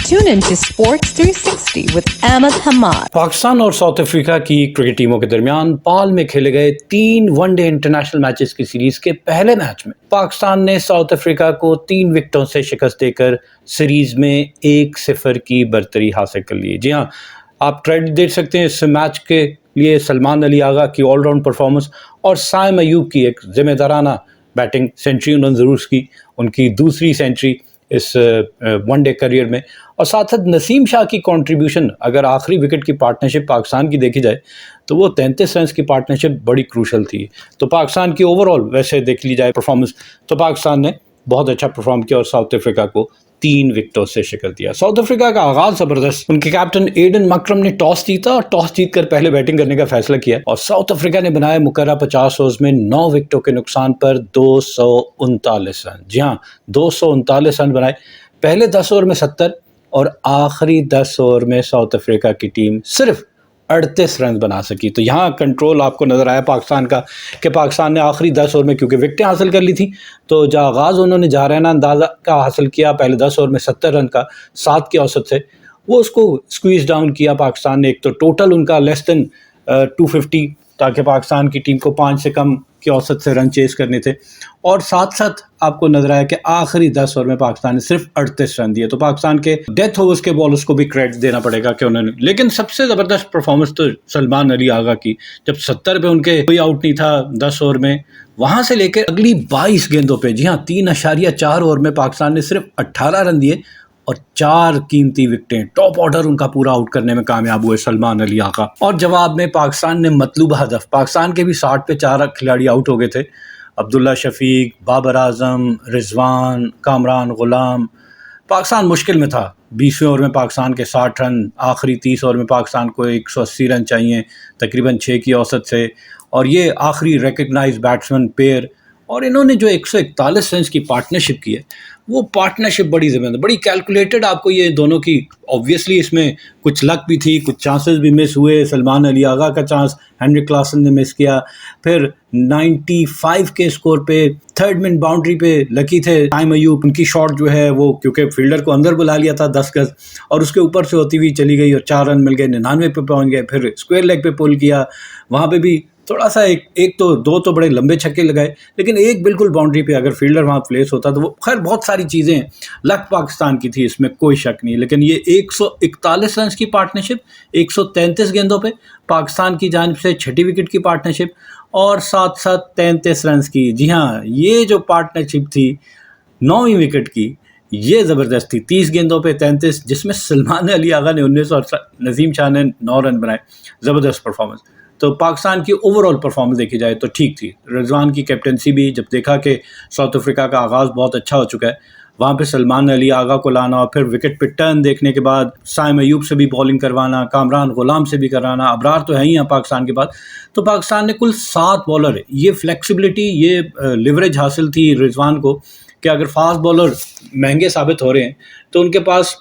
Tune in to Sports 360 with Ahmed Hamad. Pakistan और south Africa की cricket टीमों के दरमियान पाल में खेले गए 3 वनडे इंटरनेशनल मैचेस की सीरीज के पहले मैच में पाकिस्तान ने साउथ अफ्रीका को 3 विकेटों से शिकस्त देकर सीरीज में 1-0 की बरतरी हासिल कर ली। जी हाँ, आप क्रेडिट दे सकते हैं इस मैच के लिए सलमान अली आगा की ऑलराउंड परफॉर्मेंस और साइम अयूब की एक जिम्मेदाराना बैटिंग। सेंचुरी उन्होंने ज़रूर की, उनकी दूसरी सेंचुरी इस वनडे करियर में, और साथ साथ नसीम शाह की कंट्रीब्यूशन। अगर आखिरी विकेट की पार्टनरशिप पाकिस्तान की देखी जाए तो वो 33 रन की पार्टनरशिप बड़ी क्रूशल थी। तो पाकिस्तान की ओवरऑल वैसे देख ली जाए परफॉर्मेंस तो पाकिस्तान ने बहुत अच्छा परफॉर्म किया और साउथ अफ्रीका को 3 विकेटों से शिकस्त दिया। साउथ अफ्रीका का आगाज जबरदस्त। उनके कैप्टन एडन मकरम ने टॉस जीता और टॉस जीतकर पहले बैटिंग करने का फैसला किया और साउथ अफ्रीका ने बनाए मुकर्रर 50 ओवर्स में 9 विकेटों के नुकसान पर 239 रन। जी हाँ, 239 रन बनाए। पहले 10 ओवर में 70 और आखिरी 10 ओवर में साउथ अफ्रीका की टीम सिर्फ 38 रन बना सकी। तो यहाँ कंट्रोल आपको नज़र आया पाकिस्तान का कि पाकिस्तान ने आखिरी 10 ओवर में क्योंकि विकेटें हासिल कर ली थी तो जो आगाज़ उन्होंने जाराना अंदाज़ा का हासिल किया पहले 10 ओवर में 70 रन का 7 की औसत से, वो उसको स्क्वीज़ डाउन किया पाकिस्तान ने। एक तो टोटल उनका लेस देन 250 ताकि पाकिस्तान की टीम को 5 से कम की औसत से रन चेस करने थे, और साथ साथ आपको नजर आया कि आखिरी 10 ओवर में पाकिस्तान ने सिर्फ 38 रन दिए। तो पाकिस्तान के डेथ ओवर्स के बॉलर्स को भी क्रेडिट देना पड़ेगा कि उन्होंने, लेकिन सबसे ज़बरदस्त परफॉर्मेंस तो सलमान अली आगा की, जब 70 पे उनके कोई आउट नहीं था 10 ओवर में, वहां से लेकर अगली 22 गेंदों पे, जी हाँ 3.4 ओवर में पाकिस्तान ने सिर्फ 18 रन दिए और 4 कीमती विकेटें। टॉप ऑर्डर उनका पूरा आउट करने में कामयाब हुए सलमान अली आगा। और जवाब में पाकिस्तान ने मतलूबा हदफ, पाकिस्तान के भी 60 पे 4 खिलाड़ी आउट हो गए थे। अब्दुल्ला शफीक, बाबर आजम, रिजवान, कामरान गुलाम। पाकिस्तान मुश्किल में था। 20वें ओवर में पाकिस्तान के 60 रन, आखिरी 30 ओवर में पाकिस्तान को 180 रन चाहिए तकरीबन 6 की औसत से, और ये आखिरी रिकग्नाइज बैट्समैन पेयर, और इन्होंने जो 141 रन की पार्टनरशिप की है वो पार्टनरशिप बड़ी ज़बरदस्त, बड़ी कैलकुलेटेड आपको ये दोनों की। ऑब्वियसली इसमें कुछ लक भी थी, कुछ चांसेस भी मिस हुए। सलमान अली आगा का चांस हेनरिक क्लासन ने मिस किया, फिर 95 के स्कोर पे 3rd मिनट बाउंड्री पे लकी थे साइम अयूब, उनकी शॉट जो है वो क्योंकि फील्डर को अंदर बुला लिया था 10 गज और उसके ऊपर से होती हुई चली गई और 4 रन मिल गए, 99 पे पहुंच गए। फिर स्क्वायर लेग पे पुल किया, वहाँ पे भी थोड़ा सा एक तो 2 तो बड़े लंबे छक्के लगाए, लेकिन एक बिल्कुल बाउंड्री पे अगर फील्डर वहाँ प्लेस होता तो वो, खैर बहुत सारी चीज़ें लक पाकिस्तान की थी, इसमें कोई शक नहीं। लेकिन ये 141 रन की पार्टनरशिप 133 गेंदों पे पाकिस्तान की जानिब से 6ठी विकेट की पार्टनरशिप और साथ साथ 33 रन की। जी हाँ, ये जो पार्टनरशिप थी 9वीं विकेट की, ये ज़बरदस्त थी। 30 गेंदों पे 33, जिसमें सलमान अली आगा ने 19 और नसीम शाह ने 9 रन बनाए। ज़बरदस्त परफॉर्मेंस। तो पाकिस्तान की ओवरऑल परफॉर्मेंस देखी जाए तो ठीक थी। रिजवान की कैप्टनसी भी, जब देखा कि साउथ अफ्रीका का आगाज़ बहुत अच्छा हो चुका है, वहाँ पे सलमान अली आगा को लाना और फिर विकेट पे टर्न देखने के बाद साइम अयूब से भी बॉलिंग करवाना, कामरान गुलाम से भी करवाना, अबरार तो है ही यहाँ पाकिस्तान के पास। तो पाकिस्तान ने कुल 7 बॉलर, ये फ्लेक्सिबिलिटी, ये लिवरेज हासिल थी रिजवान को कि अगर फास्ट बॉलर महंगे साबित हो रहे हैं तो उनके पास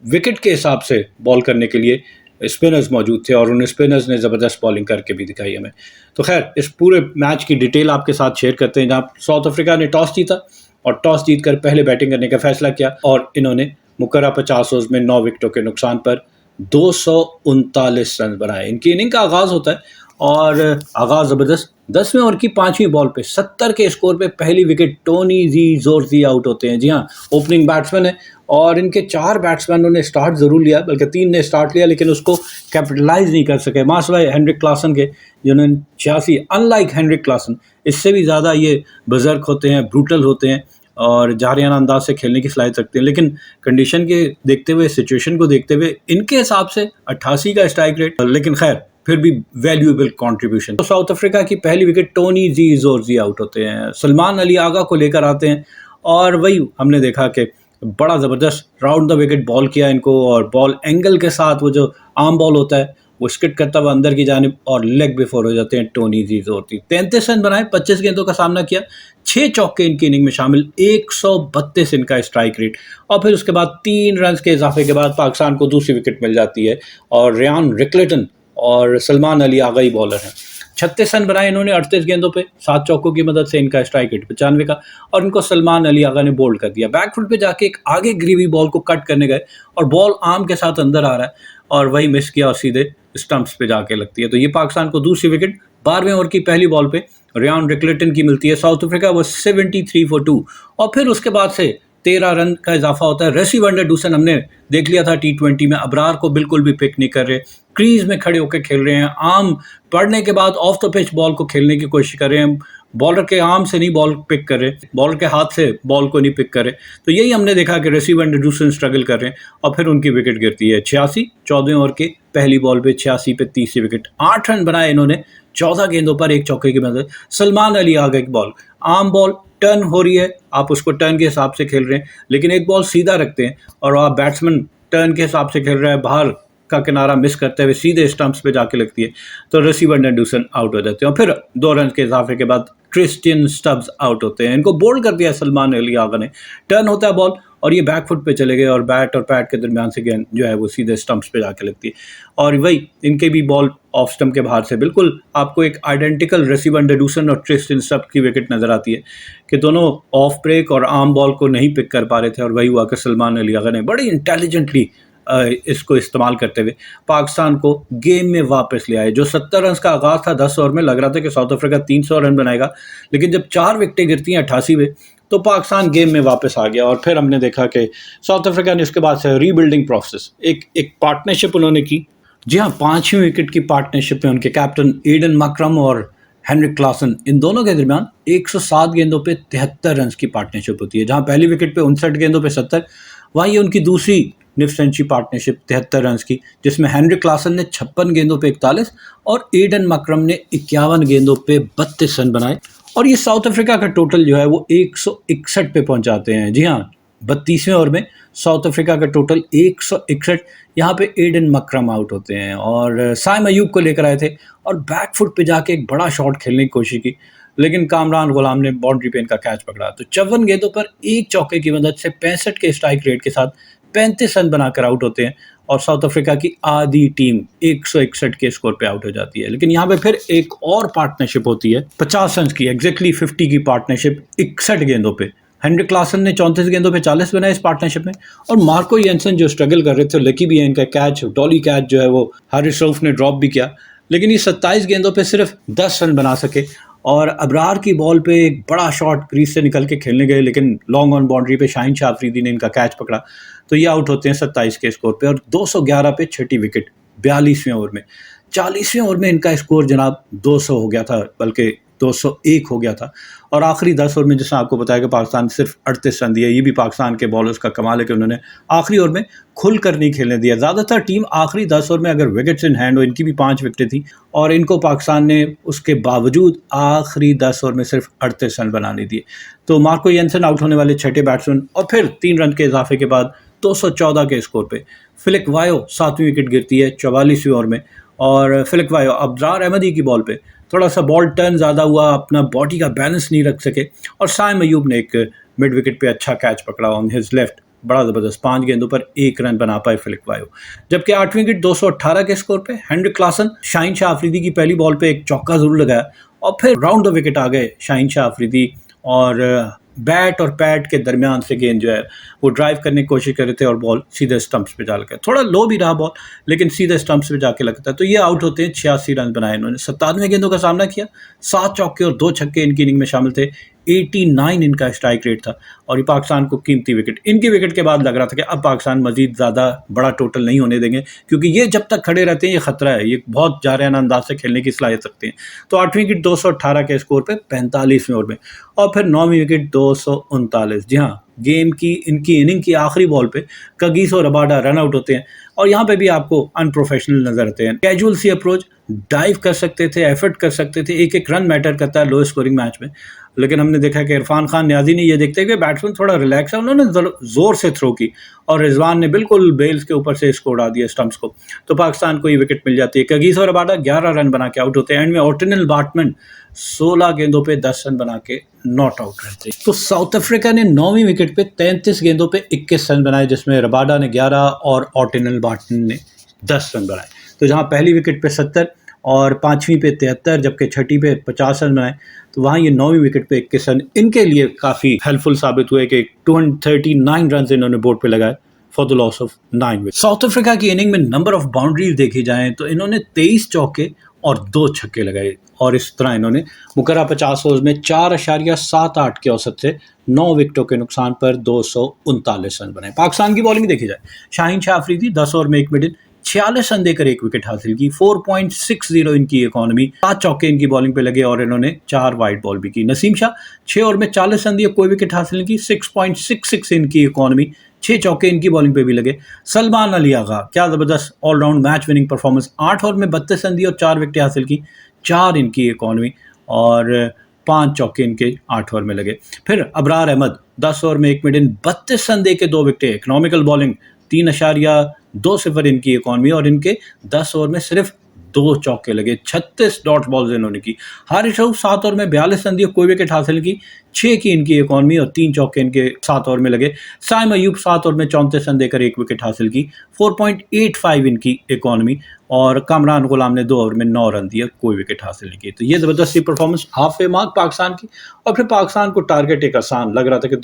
विकेट के हिसाब से बॉल करने के लिए स्पिनर्स मौजूद थे और उन स्पिनर्स ने ज़बरदस्त बॉलिंग करके भी दिखाई हमें। तो खैर, इस पूरे मैच की डिटेल आपके साथ शेयर करते हैं, जहाँ साउथ अफ्रीका ने टॉस जीता और टॉस जीतकर पहले बैटिंग करने का फैसला किया और इन्होंने मुकर्रर 50 ओवर्स में 9 विकेटों के नुकसान पर 239 रन बनाए। इनकी इनिंग का आगाज़ होता है और आगाज़ ज़बरदस्त। 10वें ओवर की 5वीं बॉल पे 70 के स्कोर पे पहली विकेट टोनी जी जोरजी आउट होते हैं। जी हाँ, ओपनिंग बैट्समैन है और इनके 4 बैट्समैनों ने स्टार्ट ज़रूर लिया, बल्कि 3 ने स्टार्ट लिया लेकिन उसको कैपिटलाइज नहीं कर सके, मासवाए हेनरिक क्लासन के, जिन्होंने 86। अनलाइक हेनरिक क्लासन, इससे भी ज़्यादा ये बजर्क होते हैं, ब्रूटल होते हैं और जारियाना अंदाज से खेलने की सलाहियत रखते हैं, लेकिन कंडीशन के देखते हुए, सिचुएशन को देखते हुए इनके हिसाब से 88 का स्ट्राइक रेट, लेकिन खैर फिर भी वैल्यूएबल कंट्रीब्यूशन। तो साउथ अफ्रीका की पहली विकेट टोनी जी जोरजी आउट होते हैं, सलमान अली आगा को लेकर आते हैं और वही हमने देखा कि बड़ा ज़बरदस्त राउंड द विकेट बॉल किया इनको, और बॉल एंगल के साथ वो जो आर्म बॉल होता है वो स्किट करता हुआ अंदर की जानिब और लेग बिफोर हो जाते हैं टोनी जी जोरजी। 33 रन बनाए, 25 गेंदों का सामना किया, 6 चौके इनकी इनिंग में शामिल, 132 इनका स्ट्राइक रेट, और फिर उसके बाद 3 रन के इजाफे के बाद पाकिस्तान को दूसरी विकेट मिल जाती है और रेयान रिकलेटन और सलमान अली आगा ही बॉलर हैं। 36 रन बनाए इन्होंने 38 गेंदों पे, 7 चौकों की मदद से। इनका स्ट्राइक रेट 95 का, और इनको सलमान अली आगा ने बोल्ड कर दिया। बैकफुट पे जाके एक आगे गिरी हुई बॉल को कट करने गए और बॉल आर्म के साथ अंदर आ रहा है और वही मिस किया और सीधे स्टंप्स पे जाके लगती है। तो ये पाकिस्तान को दूसरी विकेट 12वें ओवर की पहली बॉल पे रियान रिकलेटन की मिलती है। साउथ अफ्रीका वो 73 फॉर 2, और फिर उसके बाद से 13 रन का इजाफा होता है। रेसी वनडर डूसन हमने देख लिया था T20 में, अबरार को बिल्कुल भी पिक नहीं कर रहे, क्रीज में खड़े होकर खेल रहे हैं, आर्म पड़ने के बाद ऑफ द पिच बॉल को खेलने की कोशिश कर रहे हैं, बॉलर के आर्म से नहीं बॉल पिक कर रहे, बॉलर के हाथ से बॉल को नहीं पिक कर रहे। तो यही हमने देखा कि रेसी वनडर डूसन स्ट्रगल कर रहे हैं और फिर उनकी विकेट गिरती है। 86, 14वें ओवर के पहली बॉल पे 86 पे तीसरी विकेट। 8 रन बनाए इन्होंने 14 गेंदों पर, एक चौके की मदद। सलमान अली आगे की बॉल, आर्म बॉल टर्न हो रही है, आप उसको टर्न के हिसाब से खेल रहे हैं, लेकिन एक बॉल सीधा रखते हैं और आप बैट्समैन टर्न के हिसाब से खेल रहा है, बाहर का किनारा मिस करते हुए सीधे स्टंप्स पे जाके लगती है, तो रेसी वनडर डूसन आउट हो जाते हैं। और फिर 2 रन के इजाफे के बाद क्रिस्टियन स्टब्स आउट होते हैं। इनको बोल्ड कर दिया सलमान अली आगा ने, टर्न होता है बॉल और ये बैकफुट पे चले गए और बैट और पैड के दरमियान से गेंद जो है वो सीधे स्टंप्स पे जाके लगती है। और वही इनके भी बॉल ऑफ स्टंप के बाहर से बिल्कुल आपको एक आइडेंटिकल रेसी वनडर डूसन और क्रिस्टियन स्टब्स की विकेट नजर आती है कि दोनों ऑफ ब्रेक और आर्म बॉल को नहीं पिक कर पा रहे थे, और वही हुआ कि सलमान अली आगा ने बड़ी इंटेलिजेंटली इसको इस्तेमाल करते हुए पाकिस्तान को गेम में वापस ले आए। जो 70 रन का आगाज था 10 ओवर में, लग रहा था कि साउथ अफ्रीका 300 रन बनाएगा, लेकिन जब 4 विकेटें गिरती हैं 88 में, तो पाकिस्तान गेम में वापस आ गया। और फिर हमने देखा कि साउथ अफ्रीका ने उसके बाद से रीबिल्डिंग प्रोसेस, एक पार्टनरशिप उन्होंने की। जी हाँ, 5वीं विकेट की पार्टनरशिप में उनके कैप्टन एडन मकरम और हेनरिक क्लासन, इन दोनों के दरमियान 107 गेंदों पे 73 रन की पार्टनरशिप होती है। जहां पहली विकेट पे 59 गेंदों पे 70, वहीं उनकी दूसरी निफ सेंचुरी पार्टनरशिप 73 रन की, जिसमें हेनरिक क्लासन ने 56 गेंदों पे 41 और एडन मकरम ने 51 गेंदों पे 32 रन बनाए। और ये साउथ अफ्रीका का टोटल जो है वो 161 पे पहुंच जाते हैं। जी हाँ, 32वें ओवर में साउथ अफ्रीका का टोटल 161। यहाँ पे एडन मकरम आउट होते हैं और साइम अयूब को लेकर आए थे और बैकफुट पे जाके एक बड़ा शॉट खेलने की कोशिश की, लेकिन कामरान गुलाम ने बाउंड्री पे इनका कैच पकड़ा। तो 54 गेंदों पर एक चौके की मदद से 65 के स्ट्राइक रेट के साथ 35 रन बनाकर आउट होते हैं और साउथ अफ्रीका की आधी टीम 161 के स्कोर पे आउट हो जाती है। लेकिन यहाँ पे फिर एक और पार्टनरशिप होती है 50 रन की, एग्जैक्टली 50 की पार्टनरशिप 61 गेंदों पे। हेनरिक क्लासन ने 34 गेंदों पे 40 बनाए इस पार्टनरशिप में, और मार्को येंसन जो स्ट्रगल कर रहे थे, लकी भी है इनका कैच, डॉली कैच जो है वो हारिस रऊफ ने ड्रॉप भी किया, लेकिन ये 27 गेंदों पे सिर्फ 10 रन बना सके। और अबरार की बॉल पे एक बड़ा शॉट क्रीज से निकल के खेलने गए, लेकिन लॉन्ग ऑन बाउंड्री पे शाहीन शाह अफरीदी ने इनका कैच पकड़ा, तो ये आउट होते हैं 27 के स्कोर पे। और 211 पे छठी विकेट 42वें ओवर में। 40वें ओवर में इनका स्कोर जनाब 200 हो गया था, बल्कि 201 हो गया था। और आखिरी 10 ओवर में जैसा आपको बताया कि पाकिस्तान ने सिर्फ 38 रन दिए। ये भी पाकिस्तान के बॉलर्स का कमाल है कि उन्होंने आखिरी ओवर में खुलकर नहीं खेलने दिया। ज़्यादातर टीम आखिरी 10 ओवर में अगर विकेट्स इन हैंड हो, इनकी भी 5 विकेटें थी और इनको पाकिस्तान ने उसके बावजूद आखिरी 10 ओवर में सिर्फ 38 रन बनाने दिए। तो मार्को येंसन आउट होने वाले छठे बैट्समैन, और फिर 3 रन के इजाफे के बाद 214 के स्कोर पे फिलिक वायो 7वीं विकेट गिरती है 44वें ओवर में। और फिलिक वायो अब्रार अहमदी की बॉल पे थोड़ा सा बॉल टर्न ज़्यादा हुआ, अपना बॉडी का बैलेंस नहीं रख सके, और साइम अयूब ने एक मिड विकेट पे अच्छा कैच पकड़ा ऑन हिज लेफ्ट, बड़ा ज़बरदस्त। 5 गेंदों पर 1 रन बना पाए फिलिक वायो। जबकि 8वीं विकेट 218 के स्कोर पे हेनरिक क्लासन शाहीन शाह अफरीदी की पहली बॉल पे एक चौका ज़रूर लगाया, और फिर राउंड द विकेट आ गए शाहीन शाह अफरीदी, और बैट और पैड के दरमियान से गेंद जो है वो ड्राइव करने की कोशिश कर रहे थे और बॉल सीधे स्टंप्स पे जा लगा। थोड़ा लो भी रहा बॉल, लेकिन सीधे स्टंप्स पे जाके लगता है। तो ये आउट होते हैं। 86 रन बनाए इन्होंने, 97 गेंदों का सामना किया, 7 चौके और 2 छक्के इनकी इनिंग में शामिल थे। 89 इनका स्ट्राइक रेट था और ये पाकिस्तान को कीमती विकेट। इनकी विकेट के बाद लग रहा था कि अब पाकिस्तान मजीद ज़्यादा बड़ा टोटल नहीं होने देंगे, क्योंकि ये जब तक खड़े रहते हैं ये खतरा है, ये बहुत जारहाना अंदाज से खेलने की सलाहियत रखते हैं। तो 8वीं विकेट 218 के स्कोर पे 45वें ओवर में, और फिर 9वीं विकेट 239। जी हाँ, गेम की इनकी इनिंग की आखिरी बॉल पे कगीसो रबाडा रन आउट होते हैं, और यहाँ पे भी आपको अनप्रोफेशनल नजर आते हैं। कैजुअल सी अप्रोच, डाइव कर सकते थे, एफर्ट कर सकते थे, एक एक रन मैटर करता है लो स्कोरिंग मैच में। लेकिन हमने देखा कि इरफान खान न्याजी ने ये देखते हुए बैट्समैन थोड़ा रिलैक्स है, उन्होंने जोर से थ्रो की और रिजवान ने बिल्कुल बेल्स के ऊपर से इसको उड़ा दिया स्टंप्स को, तो पाकिस्तान को ये विकेट मिल जाती है। कगीसो रबाडा 11 रन बना के आउट होते हैं। एंड में ऑर्टिनल बाटमैन 16 गेंदों पे 10 रन बना के नॉट आउट रहते हैं। तो साउथ अफ्रीका ने 9वीं विकेट पे 33 गेंदों पे 21 रन बनाए, जिसमें रबाडा ने 11 और ऑर्टिनल बाटमैन ने 10 रन बनाए। तो जहां पहली विकेट पे 70 اور پانچویں پہ 73 جبکہ چھٹی پہ 50 رن بنائے. تو وہاں یہ 9ویں وکٹ پہ 21 رن ان کے لیے کافی ہیلپ فل ثابت ہوئے کہ 239 رنز انہوں نے بورڈ پہ لگائے for the loss of 9 wicket. South Africa کی اننگ میں نمبر آف باؤنڈریز دیکھی جائیں تو انہوں نے 23 چوکے اور 2 چھکے لگائے اور اس طرح انہوں نے مقررہ 50 اوورز میں 4.78 کے اوسط سے 9 وکٹوں کے نقصان پر 239 رن بنائے. پاکستان کی بالنگ دیکھی جائے شاہین شاہ آفریدی 10 اوور میں 1 مڈن 46 رن دے کر 1 وکٹ حاصل کی. 4.60 ان کی اکانومی. 7 چوکے ان کی بالنگ پہ لگے اور انہوں نے 4 وائڈ بال بھی کی. نسیم شاہ 6 اوور میں 40 رن دیے کوئی وکٹ حاصل نہیں کی. 6.66 ان کی اکانومی. 6 چوکے ان کی بالنگ پہ بھی لگے. سلمان علی آغا کیا زبردست all round match winning performance. 8 over میں 32 رن دیے اور 4 وکٹیں حاصل کی. 4 ان کی اکانومی اور 5 چوکے ان کے 8 اوور میں لگے. پھر ابرار احمد 10 اوور میں 1 مڈن 32 رن دے کے 2 وکٹیں. اکنامیکل بالنگ 3.20 ان کی اکانومی اور ان کے 10 اوور میں صرف 2 چوکے لگے. 36 ڈاٹ بالز انہوں نے کی. حارث رؤف 7 اوور میں 42 رن دیے کوئی وکٹ حاصل کی. 6 کی ان کی اکانومی اور 3 چوکے ان کے 7 اوور میں لگے. سائم ایوب 7 اوور میں 34 رن دے کر 1 وکٹ حاصل کی. 4.85 ان کی اکانومی اور کامران غلام نے 2 اوور میں 9 رن دیے کوئی وکٹ حاصل نہیں کی. تو یہ زبردستی performance half way mark Pakistan کی. اور پھر پاکستان کو ٹارگٹ ایک آسان لگ رہا تھا کہ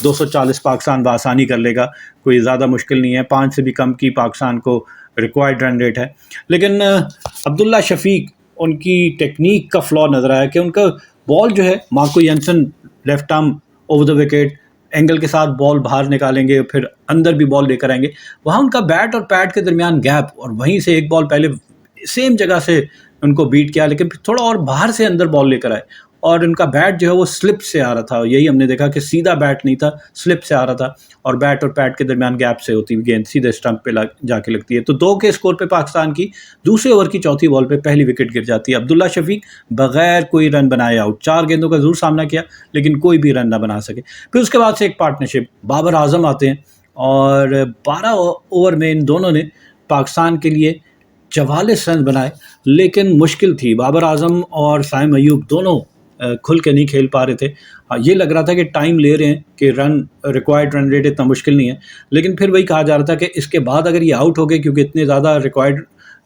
240 پاکستان بآسانی کر لے گا, کوئی زیادہ مشکل نہیں ہے. 5 سے بھی کم کی پاکستان کو ریکوائرڈ رن ریٹ ہے. لیکن عبداللہ شفیق ان کی ٹیکنیک کا فلا نظر آیا کہ ان کا بال جو ہے Marco Jansen left arm over the wicket angle کے ساتھ بال باہر نکالیں گے پھر اندر بھی بال لے کر آئیں گے. وہاں ان کا بیٹ اور پیڈ کے درمیان گیپ اور وہیں سے ایک بال پہلے سیم جگہ سے ان کو بیٹ کیا لیکن پھر تھوڑا اور باہر سے اندر بال لے کر آئے اور ان کا بیٹ جو ہے وہ سلپ سے آ رہا تھا. یہی ہم نے دیکھا کہ سیدھا بیٹ نہیں تھا, سلپ سے آ رہا تھا اور بیٹ اور پیڈ کے درمیان گیپ سے ہوتی گیند سیدھے اسٹمپ پہ جا کے لگتی ہے. تو 2 کے اسکور پہ پاکستان کی دوسرے اوور کی چوتھی بال پہ پہلی وکٹ گر جاتی ہے. عبداللہ شفیق بغیر کوئی رن بنائے آؤٹ. 4 گیندوں کا ضرور سامنا کیا لیکن کوئی بھی رن نہ بنا سکے. پھر اس کے بعد سے ایک پارٹنرشپ بابر اعظم آتے ہیں اور 12 اوور میں ان دونوں نے پاکستان کے لیے 44 رن بنائے لیکن مشکل تھی. بابر اعظم اور سائم ایوب دونوں کھل کے نہیں کھیل پا رہے تھے. یہ لگ رہا تھا کہ ٹائم لے رہے ہیں کہ ریکوائرڈ رن ریٹ اتنا مشکل نہیں ہے لیکن پھر وہی کہا جا رہا تھا کہ اس کے بعد اگر یہ آؤٹ ہو گئے کیونکہ اتنے زیادہ ریکوائرڈ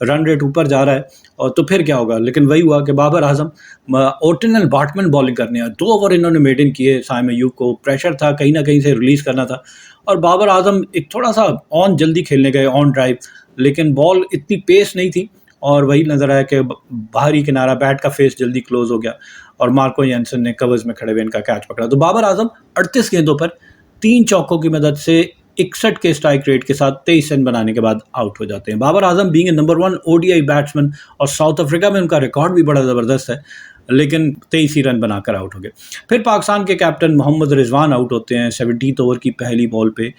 رن ریٹ اوپر جا رہا ہے اور تو پھر کیا ہوگا. لیکن وہی ہوا کہ بابر اعظم اوٹنل باٹمن بالنگ کرنے ہیں. 2 اوور انہوں نے میڈن کیے. سائم ایوب کو پریشر تھا کہیں نہ کہیں سے ریلیز کرنا تھا اور بابر اعظم ایک تھوڑا سا آن جلدی کھیلنے گئے آن ڈرائیو لیکن بال اتنی پیس نہیں تھی اور وہی نظر آیا کہ باہری کنارہ بیٹ کا فیس جلدی کلوز ہو گیا اور مارکو ینسن نے کورز میں کھڑے ہوئے ان کا کیچ پکڑا. تو بابر اعظم 38 گیندوں پر 3 چوکوں کی مدد سے 61 کے اسٹرائک ریٹ کے ساتھ 23 رن بنانے کے بعد آؤٹ ہو جاتے ہیں. Babar Azam being a number 1 ODI batsman اور ساؤتھ افریقہ میں ان کا ریکارڈ بھی بڑا زبردست ہے لیکن 23 ہی رن بنا کر آؤٹ ہو گئے. پھر پاکستان کے کیپٹن محمد رضوان آؤٹ ہوتے ہیں 17 اوور کی پہلی بال پہ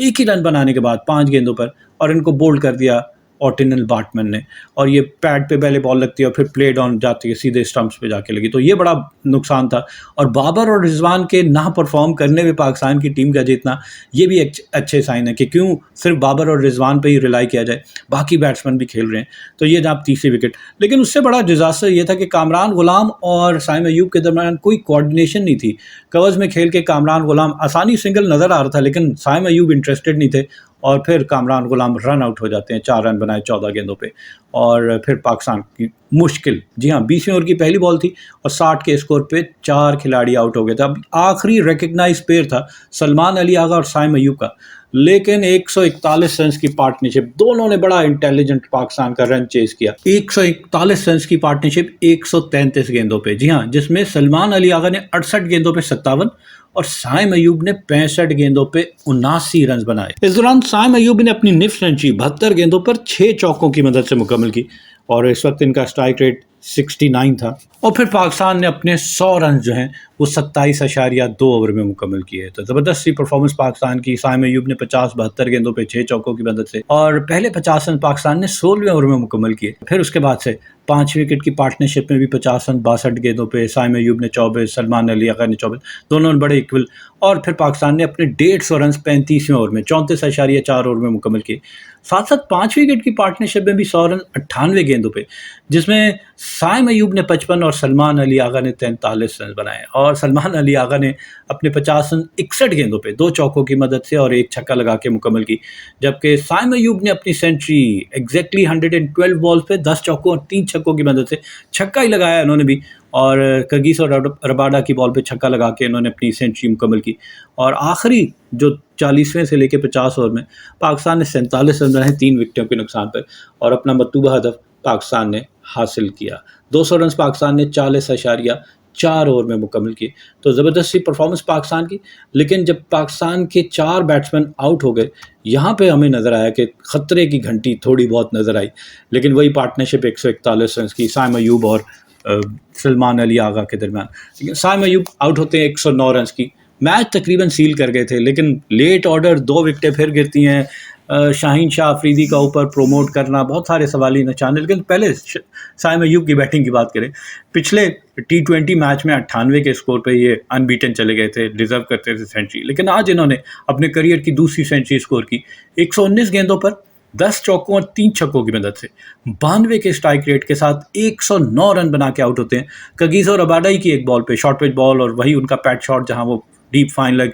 1 ہی رن بنانے کے بعد 5 گیندوں پر اور ان کو بولڈ کر دیا اوٹنل باٹمن نے اور یہ پیڈ پہ پہلے بال لگتی ہے اور پھر پلیڈ آن جاتی ہے سیدھے اسٹمپس پہ جا کے لگی. تو یہ بڑا نقصان تھا اور بابر اور رضوان کے نہ پرفارم کرنے میں پاکستان کی ٹیم کا جیتنا یہ بھی ایک اچھے سائن ہے کہ کیوں صرف بابر اور رضوان پہ ہی ریلائی کیا جائے, باقی بیٹسمین بھی کھیل رہے ہیں. تو یہ جناب تیسری وکٹ. لیکن اس سے بڑا ڈیزاسٹر یہ تھا کہ کامران غلام اور سائم ایوب کے درمیان کوئی کوآرڈینیشن نہیں تھی. کورز میں کھیل کے کامران غلام آسانی سنگل نظر آ رہا تھا لیکن سائم ایوب انٹرسٹڈ نہیں تھے اور پھر کامران غلام رن آؤٹ ہو جاتے ہیں. 4 رن بنائے 14 گیندوں پہ اور پھر پاکستان کی مشکل 20ویں اوور کی پہلی بال تھی اور 60 کے اسکور پہ 4 کھلاڑی آؤٹ ہو گئے تھے. اب آخری ریکگنائز پیئر تھا سلمان علی آغا اور سائم ایوب کا لیکن 141 رنز کی پارٹنرشپ دونوں نے بڑا انٹیلیجنٹ پاکستان کا رن چیز کیا. 141 رنز کی پارٹنرشپ 133 گیندوں پہ جس میں سلمان علی آغا نے 68 گیندوں پہ 57 اور سائم ایوب نے 65 گیندوں پہ 79 رنز بنائے. اس دوران سائم ایوب نے اپنی نف سنچری 72 گیندوں پر 6 چوکوں کی مدد سے مکمل کی اور اس وقت ان کا اسٹرائک ریٹ 69 تھا. اور پھر پاکستان نے اپنے 100 رنز جو ہیں وہ 27.2 اوور میں مکمل کیے. تو زبردست سی پرفارمنس پاکستان کی. سائم ایوب نے 72 گیندوں پہ 6 چوکوں کی مدد سے اور پہلے 50 رن پاکستان نے 16ویں اوور میں مکمل کیے. پھر اس کے بعد سے 5 وکٹ کی پارٹنرشپ میں بھی 50 رن 62 گیندوں پہ سائم ایوب نے 24 سلمان علی آغا نے 24 دونوں نے بڑے ایکول. اور پھر پاکستان نے اپنے 150 رنز 35ویں اوور میں 34.4 اوور میں مکمل کیے. ساتھ ساتھ 5 وکٹ کی پارٹنرشپ میں بھی 100 رن 98 گیندوں پہ جس میں سائم ایوب نے 55 اور سلمان علی آغا نے 43 رن بنائے. اور اور سلمان علی آغا نے اپنے 61 گیندوں پہ 2 چوکوں کی مدد سے اور 1 چھکا لگا کے مکمل کی، جبکہ سائم ایوب نے اپنی سینچری ایگزیکٹلی 112 بالز پہ 10 چوکوں اور 3 چھکوں کی مدد سے چھکا ہی لگایا انہوں نے بھی، اور کگیسو رباڈا کی بال پہ چھکا لگا کے انہوں نے اپنی سینچری مکمل کی۔ اور آخری جو 40ویں سے لے کے 50 اوور میں پاکستان نے 47 رن بنائے 3 وکٹوں کے نقصان پر، اور اپنا مطلوبہ ہدف پاکستان نے حاصل کیا۔ 200 رنز پاکستان نے 40.4 اوور میں مکمل کیے، تو زبردستی پرفارمنس پاکستان کی۔ لیکن جب پاکستان کے 4 بیٹسمین آؤٹ ہو گئے، یہاں پہ ہمیں نظر آیا کہ خطرے کی گھنٹی تھوڑی بہت نظر آئی، لیکن وہی پارٹنرشپ 141 رنز کی سائم ایوب اور سلمان علی آغا کے درمیان، لیکن سائم ایوب آؤٹ ہوتے ہیں 109 رنز کی، میچ تقریباً سیل کر گئے تھے، لیکن لیٹ آرڈر 2 وکٹیں پھر گرتی ہیں۔ شاہین شاہ افریدی کا اوپر پروموٹ کرنا، بہت سارے سوالی نشان ہیں، لیکن پہلے سائم ایوب کی بیٹنگ کی بات کریں۔ پچھلے T20 میچ میں 98 کے اسکور پہ یہ ان بیٹن چلے گئے تھے، ڈیزرو کرتے تھے سینچری، لیکن آج انہوں نے اپنے کریئر کی دوسری سینچری اسکور کی، 119 گیندوں پر 10 چوکوں اور 3 چھکوں کی مدد سے 92 کے اسٹرائک ریٹ کے ساتھ 109 رن بنا کے آؤٹ ہوتے ہیں۔ کگیسو رباڈا کی ایک بال پہ شارٹ پچ بال، اور وہی ان کا پیٹ شاٹ جہاں وہ ڈیپ فائن لیگ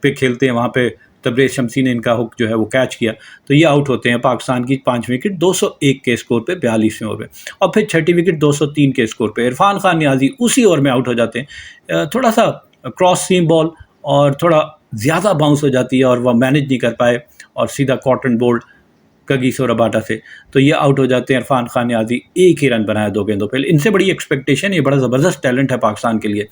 پہ کھیلتے ہیں، وہاں پہ تبریز شمسی نے ان کا ہک جو ہے وہ کیچ کیا، تو یہ آؤٹ ہوتے ہیں۔ پاکستان کی 5 وکٹ 201 کے اسکور پہ 42ویں اوور میں، اور پھر 6ٹی وکٹ 203 کے اسکور پہ عرفان خان نیازی اسی اوور میں آؤٹ ہو جاتے ہیں۔ تھوڑا سا کراس سیم بال اور تھوڑا زیادہ باؤنس ہو جاتی ہے، اور وہ مینج نہیں کر پائے، اور سیدھا کاٹن بولڈ کگیسو رباڈا سے، تو یہ آؤٹ ہو جاتے ہیں۔ عرفان خان نیازی 1 ہی رن بنایا 2 گیندوں پہ، ان سے بڑی ایکسپیکٹیشن، یہ بڑا زبردست ٹیلنٹ ہے پاکستان کے لیے۔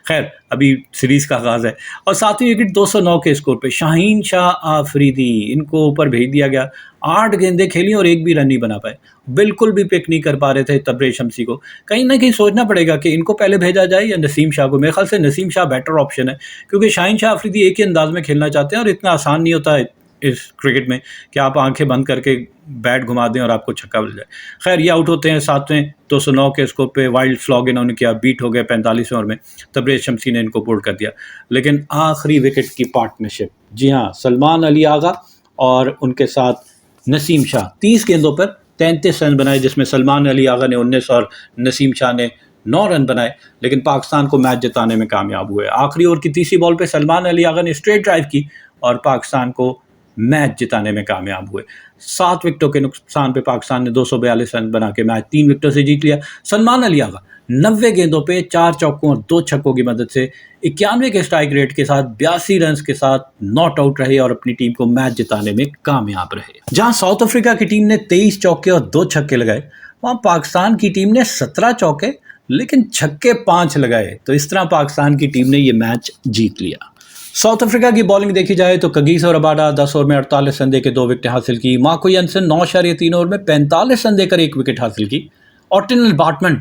خیر ابھی سیریز کا آغاز ہے، اور 7ویں وکٹ 209 کے اسکور پہ شاہین شاہ آفریدی، ان کو اوپر بھیج دیا گیا، 8 گیندیں کھیلی اور 1 بھی رن نہیں بنا پائے، بالکل بھی پک نہیں کر پا رہے تھے تبریز شمسی کو۔ کہیں نہ کہیں سوچنا پڑے گا کہ ان کو پہلے بھیجا جائے یا نسیم شاہ کو۔ میرے خیال سے نسیم شاہ بیٹر آپشن ہے، کیونکہ شاہین شاہ آفریدی ایک ہی انداز میں کھیلنا چاہتے ہیں، اور اتنا آسان نہیں ہوتا ہے اس کرکٹ میں کہ آپ آنکھیں بند کر کے بیٹ گھما دیں اور آپ کو چھکا مل جائے۔ خیر یہ آؤٹ ہوتے ہیں 7ویں 209 کے اسکور پہ، وائلڈ سلاگ انہوں نے کیا، بیٹ ہو گئے 45ویں اوور میں، تبریز شمسی نے ان کو بولڈ کر دیا۔ لیکن آخری وکٹ کی پارٹنرشپ، جی ہاں، سلمان علی آغا اور ان کے ساتھ نسیم شاہ، 30 گیندوں پر 33 رن بنائے، جس میں سلمان علی آغا نے 19 اور نسیم شاہ نے 9 رن بنائے، لیکن پاکستان کو میچ جتانے میں کامیاب ہوئے۔ آخری اوور کی تیسری بال پہ سلمان علی آغا نے اسٹریٹ ڈرائیو کی اور پاکستان کو میچ جتانے میں کامیاب ہوئے۔ 7 وکٹوں کے نقصان پہ پاکستان نے 242 رن بنا کے میچ 3 وکٹوں سے جیت لیا۔ سلمان علی آغا 90 گیندوں پہ 4 چوکوں اور 2 چھکوں کی مدد سے 91 کے اسٹرائک ریٹ کے ساتھ 82 رنز کے ساتھ ناٹ آؤٹ رہے اور اپنی ٹیم کو میچ جتانے میں کامیاب رہے۔ جہاں ساؤتھ افریقہ کی ٹیم نے 23 چوکے اور 2 چھکے لگائے، وہاں پاکستان کی ٹیم نے 17 چوکے لیکن چھکے 5 لگائے، تو اس طرح پاکستان کی ٹیم نے یہ میچ جیت لیا۔ ساؤتھ افریقہ کی بالنگ دیکھی جائے تو کگیسو رباڈا 10 اوور میں 48 رن دے کے 2 وکٹیں حاصل کی، مارکو ینسن 9.3 اوور میں 45 رن دے کر 1 وکٹ حاصل کی، آرٹن البارٹمن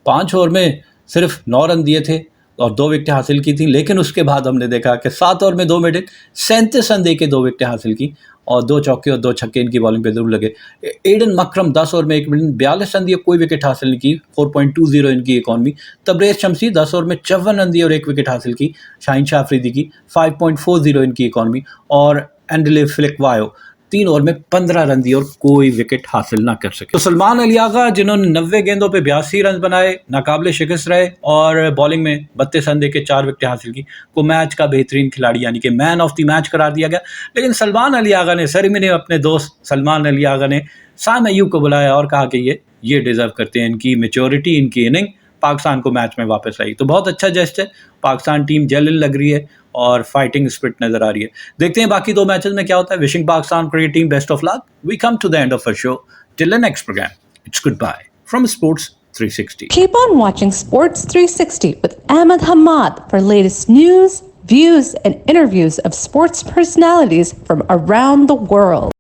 5 اوور میں صرف 9 رن دیے تھے اور 2 وکٹیں حاصل کی تھیں، لیکن اس کے بعد ہم نے دیکھا کہ 7 اوور میں 2 میڈل 37 رن دے کے 2 وکٹیں حاصل کی، اور 2 چوکے اور 2 چھکے ان کی بالنگ پہ ضرور لگے۔ ایڈن مکرم 10 اوور میں 1 میڈل 42 رن دیے، کوئی وکٹ حاصل نہیں کی، 4.20 ان کی اکانومی۔ تبریز شمسی 10 اوور میں 54 رن دیے اور 1 وکٹ حاصل کی، شاہین شاہ افریدی کی 5.40 ان کی اکانومی، اور اینڈلے فلک وایو 3 اوور میں 15 رن دیے اور کوئی وکٹ حاصل نہ کر سکے۔ تو سلمان علی آغا جنہوں نے 90 گیندوں پہ 82 رنز بنائے، ناقابل شکست رہے، اور بالنگ میں 32 رن دے کے 4 وکٹیں حاصل کی، کو میچ کا بہترین کھلاڑی یعنی کہ مین آف دی میچ قرار دیا گیا۔ لیکن سلمان علی آغا نے سیریمنی میں اپنے دوست سلمان علی آغا نے سائم ایوب کو بلایا اور کہا کہ یہ ڈیزرو کرتے ہیں، ان کی میچورٹی، ان کی اننگ پاکستان کو میچ میں واپس آئی، تو بہت اچھا جسٹر، پاکستان ٹیم جیلن لگ رہی ہے اور فائٹنگ اسپرٹ نظر آ رہی ہے۔ دیکھتے ہیں باقی 2 میچز میں کیا ہوتا ہے۔ Wishing Pakistan cricket team best of luck. We come to the end of our show. Till the next program, it's goodbye from Sports 360. Keep on watching Sports 360 with Ahmed Hamad for latest news, views, and interviews of sports personalities from around the world.